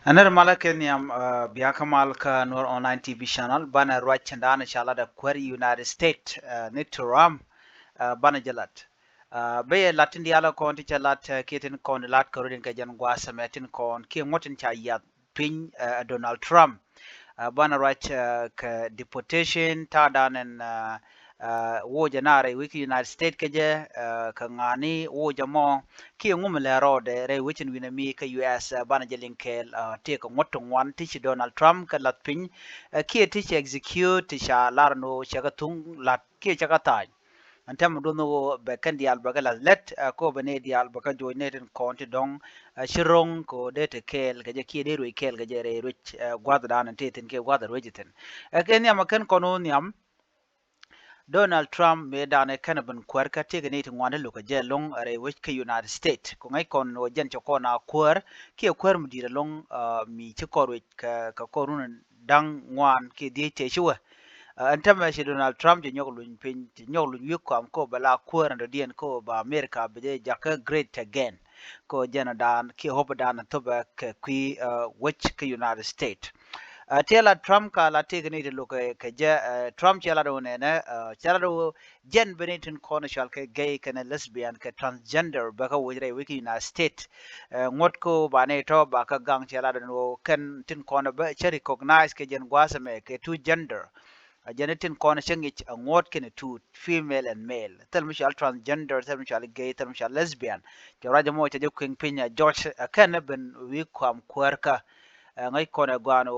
Anar malaken yam biakamal ka nur online TV channel bana right chandana shala da query United States ni turam bana jalat. Be latin diala kon ti chalat kitin kon lat karudin ka jan gwa sametin kon ki ngotin cha yat pin Donald Trump bana right ka deportation ta danen wo janare wiki United States keje ka ngani wo jamo ki ngum le rode re wichin wina mi ka US bana jelin kel te ko ngotong wan ti Donald Trump ka lat pin ki ti execute ti sha larno shaga tung lat ki chaga taj antem do no be kan dial bagala let ko bene dial baka joineten konti dong shirong ko de te kel ga je ki de ru kel ga je re rich gwada dan te ten ke gwada rejiten ken yam kan kono nyam Donald Trump me dane kana ban kwarka te gane tin wani loka je long are which ke United States ko ngai kon no jen ko na kwar ke kwar mu dire long mi ci korwe ka korun dang ngwan ke de te shuwa anta ma shi Donald Trump je nyoglu pin je nyoglu yiko am ko bala kwar ndo dien ko ba America be je jaka great again ko jena dan ke hoba dan to ba ke kwi which ke United States tela Trump ka la te gani lo ka ja Trump chala do ne na chala do jen benitin kono shal ke gay kana lesbian ka transgender ba ka wajre wiki na state ngot ko ba ne to ba ka gang chala do no kan tin kono ba che recognize ke jen gwasa me ke two gender a genetin kono shangich a ngot kene two female and male tel mi shal transgender tel mi shal gay tel mi shal lesbian ke raja mo che je kwing pinya George kan ben wi kwam kwarka ngai kone gwano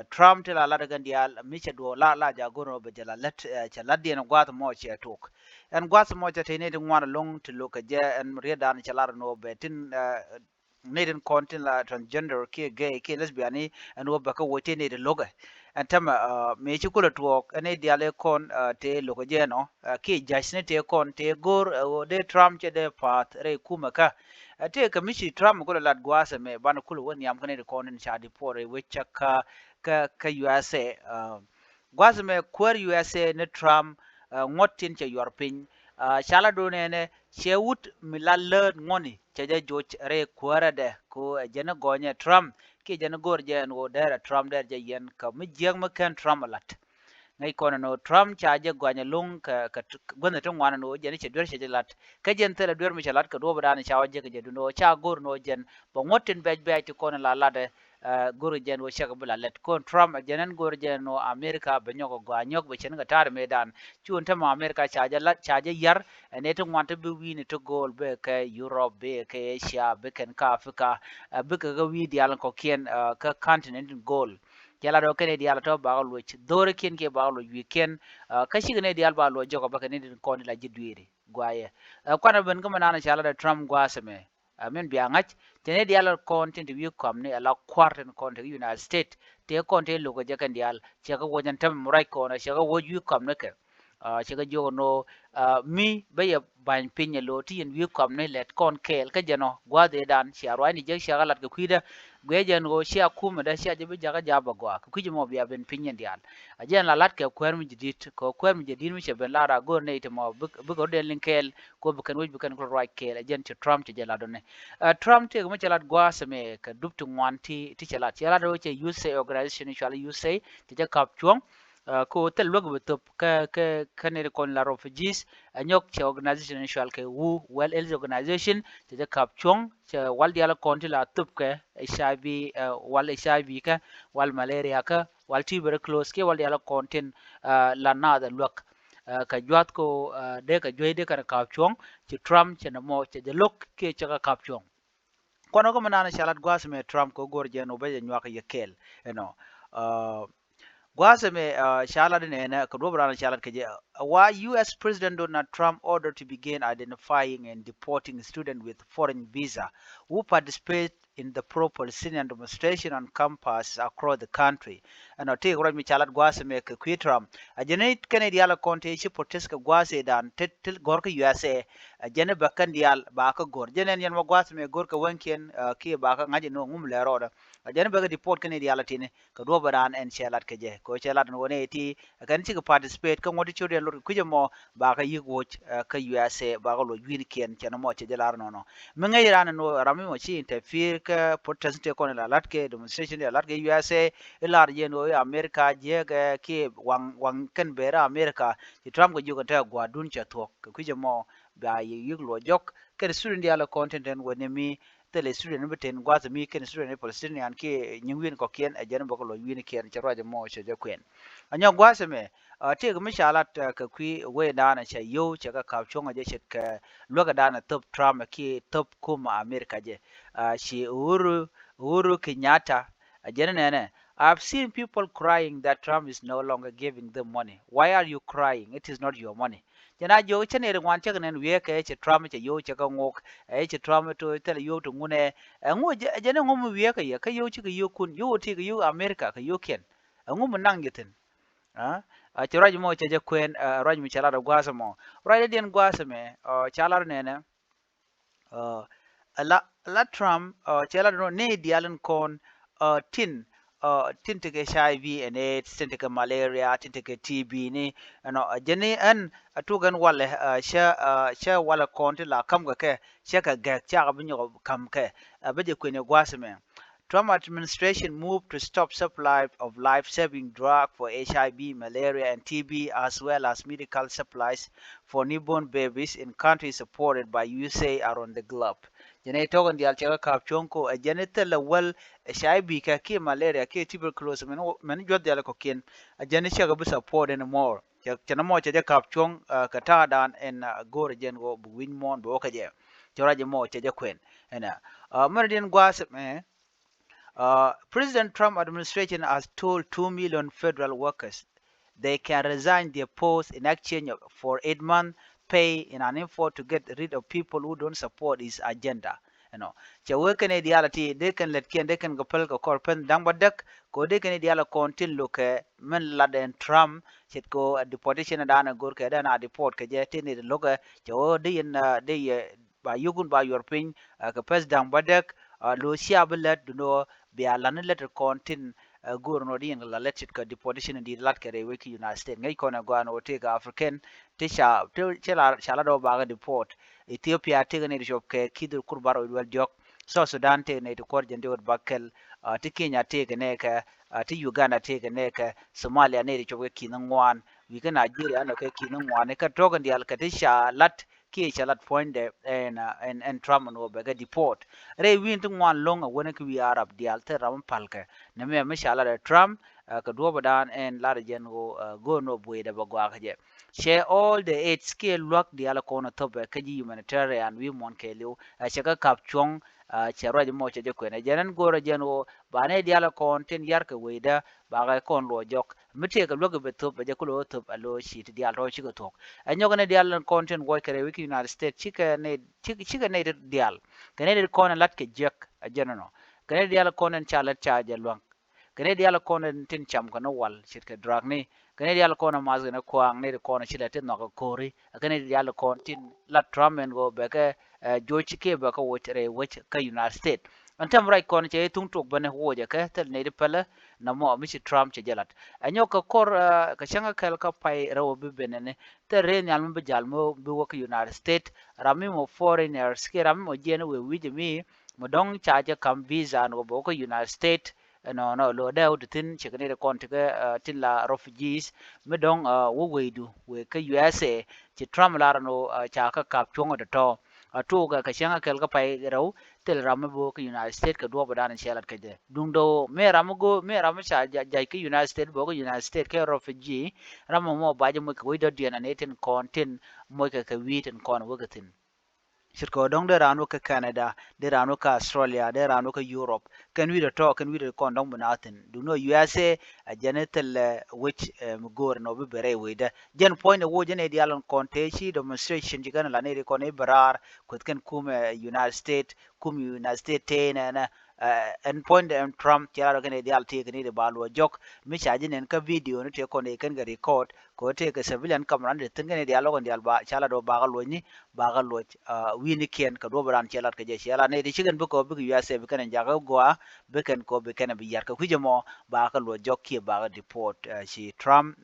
Trump tela la daga ndial miche do la jagono be jala let cha laddi en gwata mo che tok en gwata mo che tene de ngwana long to look je en rieda ni chala no be tin neden kontin la transgender ke gay ke lesbian en wo baka wote ne de loga en tama me chi kula tuok ene diale kon te logo je no ke jasne te kon te gor de Trump che de pat re kuma ka ate ka mishi Trump ko lat gwasa me bana kulu woni am kane ko nin shadi pore wecha ka USA gwasa me kwar USA ne Trump ngotin che yorpin shala do ne chewut milal ngoni che je joch re kwara de ko jena gonye Trump ke jena gor je no dera Trump der je yen ka mi jeng ma kan Trump lat ngai kono no Trump chaje gwanya lung ka gwanda tong wana no jeni che dwer che lat ka jen tele dwer mi che lat ka do bada ni chawa je ka je no cha gor no jen bo ngotin be ti kono la la de gor jen wo shaka bula let kon Trump jenen gor jen no America be nyoko gwanyok be chen ga tar medan chun ta ma America chaje lat chaje yar ne to wanta be wi ni to gol be ka Europe be ka Asia be ken ka Africa be ka ga wi dial ko kien ka continent goal yala do kene dial to ba lo ch dore ken ke ba lo weekend kashi ne dial ba lo jogo ba kene din kon la jidwiri gwaye kwana ben ko manana chala da Trump gwaseme amen biya ngach tene dial kon tin wi kom ne ala kwarten kon te United States te kon te lo go jakan dial che ko wojan tam murai ko na che ko wo wi kom ne ke che ko jogo no mi be ya ban pinya lo ti en wi kom ne let kon kel ka jeno gwade dan che arwani je che galat ko kwida gwejen go shia kuma da shia jibi jaga jaba gwa ku kiji mo biya ben pinyen dial ajen la lat ke kwer mi jidit ko kwer mi jidin mi shebe lara go ne ite mo bu go den linkel ko bu kan wuj bu kan ko right kel ajen ti Trump ti jela donne Trump te mo chelat gwa seme ka duptu ngwanti ti chelat do che USA organization shal USA ti ja kap chuang ko tel log be top ka kanere kon la refugees anyok che organization shal ke wu well health organization ti ja kap chuang che wal diala konti la top ke HIV wal HIV ka wal malaria ka wal tuberculosis ke wal diala kontin la na da lok ka jwat ko de ka joy de ka kap chuang ci Trump che na mo che de lok ke che ka kap chuang kono ko manana shalat gwas me Trump ko gor je no be nywaka yekel you know uh, Gwaseme shalat ne ko dobra shalat ke why US President Donald Trump ordered to begin identifying and deporting students with foreign visa who participate in the pro-Palestinian demonstration on campus across the country. And I take right me chalat gwaseme ke kwitram. A generate kene diala konte shi protest ke gwase dan tel gorka USA a jene bakan dial baka gor jene yan ma gwaseme gor ka wankien ki baka ngaje no ngum le roda a jene baga deport kene diala tine ka do baran en shalat ke je ko shalat no ne ti kan ci participate kan wadi chudel lor ku mo ba ka yigo ka USA ba ka lo win ken chana mo che jalar no me ngai ran no rami mo chi interfere ka protest te kon la latke demonstration la latke USA ilar je no America je ga ke wang ken bera America ti Trump go jugo ta gwa dun cha thok ku mo ba yiglo jok ke student dia la content en woni mi tele student beten gwa mi ken student Palestinian ke nyingwin ko ken e jan ba ko lo win ken cha raje mo che je kwen anyo gwa se me te ga mishalat ka kwi we da na cha yo cha ka chonga je chet ka loga da na top Trump ki top kuma America je shi Uhuru Kenyatta ajene ne I've seen people crying that Trump is no longer giving them money. Why are you crying? It is not your money. Jana jo chane de wan chak nen wie ke che Trump che yo che ka ngok e che Trump to tele yo to ngune ngo jana ngom wie ke ya ka yo che ka yo kun yo ti ka yo America ka yo ken ngom nang gitin a che raj mo che je kwen raj mi chala da gwasa mo raj den gwasa me chala ne ne la Trump chela no ne dialan kon tin tin take HIV and AIDS tin take malaria tin take TB ni no jeni an atugan wala sha wala kon la kam ga ke sha ka ga cha ga binyo kam ke abeje kwene gwasme Trump administration moved to stop supply of life-saving drugs for HIV, malaria, and TB, as well as medical supplies for newborn babies in countries supported by USA around the globe. Jene togon dial chaka kap chonko a jene tela well HIV ka ki malaria ki tuberculosis men jot dial ko kin a jene chaka bu support anymore. Chana mo chaja kap chong kata dan en gore jen go buwin mon bo ka je. Chora je mo chaja kwen. Ena mer din gwas me President Trump administration has told 2 million federal workers they can resign their posts in exchange for 8 months pay in an effort to get rid of people who don't support his agenda. You know, cha working ideality they can let ken they can gopel ko korpen dang badak ko they can ideal kontin look men laden Trump chit ko deportation da na gor ke da na deport ke je tin ni loga cha de in de ba yugun ba your pin ka pes dang badak lo sia belet do be alane letter kontin gur no din la let ka deportation di lat kare wiki United States ngai kona gwan o te ga African te chela chala do baga deport Ethiopia te ne shop ke kidur kurbaro wel jok so Sudan te ne to korjen de bakkel te Kenya te ne ka te Uganda te ne ka Somalia ne to ke kinangwan wi ka Nigeria no ke kinangwan ka togan di al ka te sha lat ki chalat point de en Trump no be ga deport re win tu ngwan long a wona ki wi Arab di al te ram palka ne me shala de Trump ka do badan en la gen go no boy de bagwa ka je share all the eight scale luck di ala kono tobe ka ji humanitarian wi mon ke liu chaka kap chong chero mo che ko ne jenen goro jeno bane di ala kon ten yar ka weida ba ga kon lo jok mite ka logo be top be ko lo top alo shi di ala ro chi ko tok anyo ne di ala kon ten wo kare wiki United States chika ne di al kane di kon lat ke jek jeno kane di ala kon en chalat cha je long kane di ala kon en tin cham ko no wal chit ka drag ni kane di ala kon mas ne kwang ne kon chila tin no ko kori kane di ala kon tin la Trump en go be ka jochi ke ba ka wotre wech ka United States antam right kon che tung tok bane woja ka tel ne de pala na mo mi Trump che jalat anyo ka kor ka changa kal ka pai rawo bi benene te re nyal mo jal mo bi wo ka United States rami mo foreigners ke rami mo jene we wi mi mo dong cha ja kam visa no bo ka United States no lo da ud tin che ne kon te tin la refugees me dong wo we du we ka USA che Trump la no cha ka kap chongo de to to ga ka shanga kel ka pai raw tel ram bo ka United States ka do badan shelat ka de dung do me ram go me ram cha jai ka United States bo ka United States ka refugee ram mo ba je mo ka we do diana ne tin kon tin mo ka ka wi tin kon wo ka tin shirko dong de ranu ka Canada de ranu ka Australia de ranu ka Europe can we to can we kon dong bunatin do no USA a genetal which mugor no be bere we de gen point wo gen e dialon kontechi demonstration jigan la ne ko ne barar ko ken kum United States kum United States na en point em Trump tiara gen e dial te ni de balwo jok mi chaji nen ka video ne te ko ne ken ga record ko te ka civilian camera de tin gen e dialogon dial ba chala do ba ga lo ni ba ga lo wini ken ka do baran chelat ka je chela ne di chigen bu ko bu USA bu kan jaga goa bu kan ko bu kan bi yar ka kujemo ba ka lo jokki ba ga deport si Trump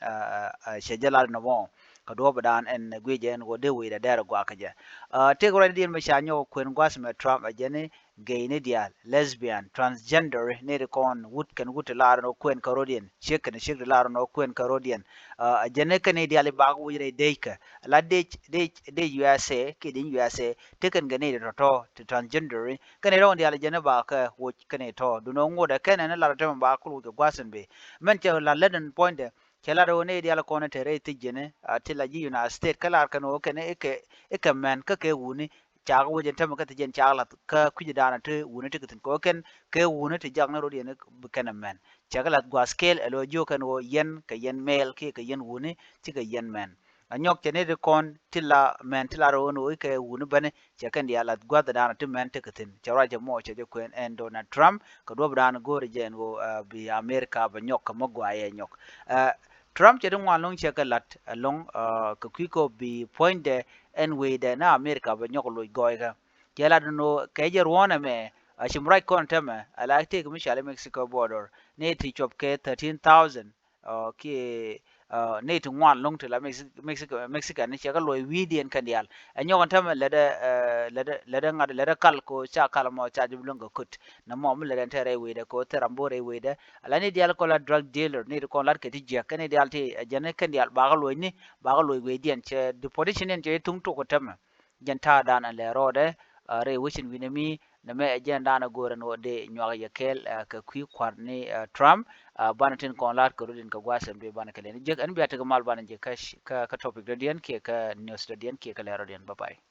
she jalal no mo ka do badan en gweje en go de we da dara gwa ka je te go din ma shanyo kwen gwas me Trump ajene gay ne dia lesbian transgender ne de kon wut kan wut la no kwen karodian shek ne shek la no kwen karodian ajene kan ne dia le ba go re de ka la de USA ke din USA te kan gane de to transgender kan ne ron dia le jene ba ka wo kan ne to du no ngoda kan ne la ta ba ku go gwasen be men che la leden point kela do ne dia la kona tere tijene atila ji una state kala kan o kan e men ka ke wuni cha go jen tam ka tijen cha la ka kuji dana te wuni te tin ko ken ke wuni te jang na ro ne kan men cha kala gwa scale elo jo kan o yen ka yen male ke yen wuni ti ka yen men anyok tene de kon tilla men tilla ro no ke wuni bane cha kan dia la gwa da dana te men te tin cha ra je mo cha je kwen en Donald Trump ka do bran go re jen go bi America ba nyok ka mo gwa ye nyok Trump chỉ đúng long chia cái lật long cái quý cô bị point de en way de na America ba nyok loy goy ga chỉ là no cái giờ one mà chim right con tem mà lại take Michelle Mexico border ne thì chụp cái 13,000 ki ne to one long to la Mexico ne chia cái loy Vidian kan dial nyok tem leda ngad leda kal ko cha kal mo cha jum long kut na mo mu leda tere way de ko terambore way de ala ni dial ko la drug dealer ni ko lar ke ti je kan dial ti jane kan dial ba ga loy ni ba ga loy we dian che deportation en che tung to ko tem jan ta dan le rode re wishin winami na me jan dan go ran wode nywa ya kel ka kwi kwar ni Trump banatin ko lar ko din ka gwasan be ban ka le je an biya ta ga mal ban je ka topic da dian ke ka news da dian ke ka le rodian bye bye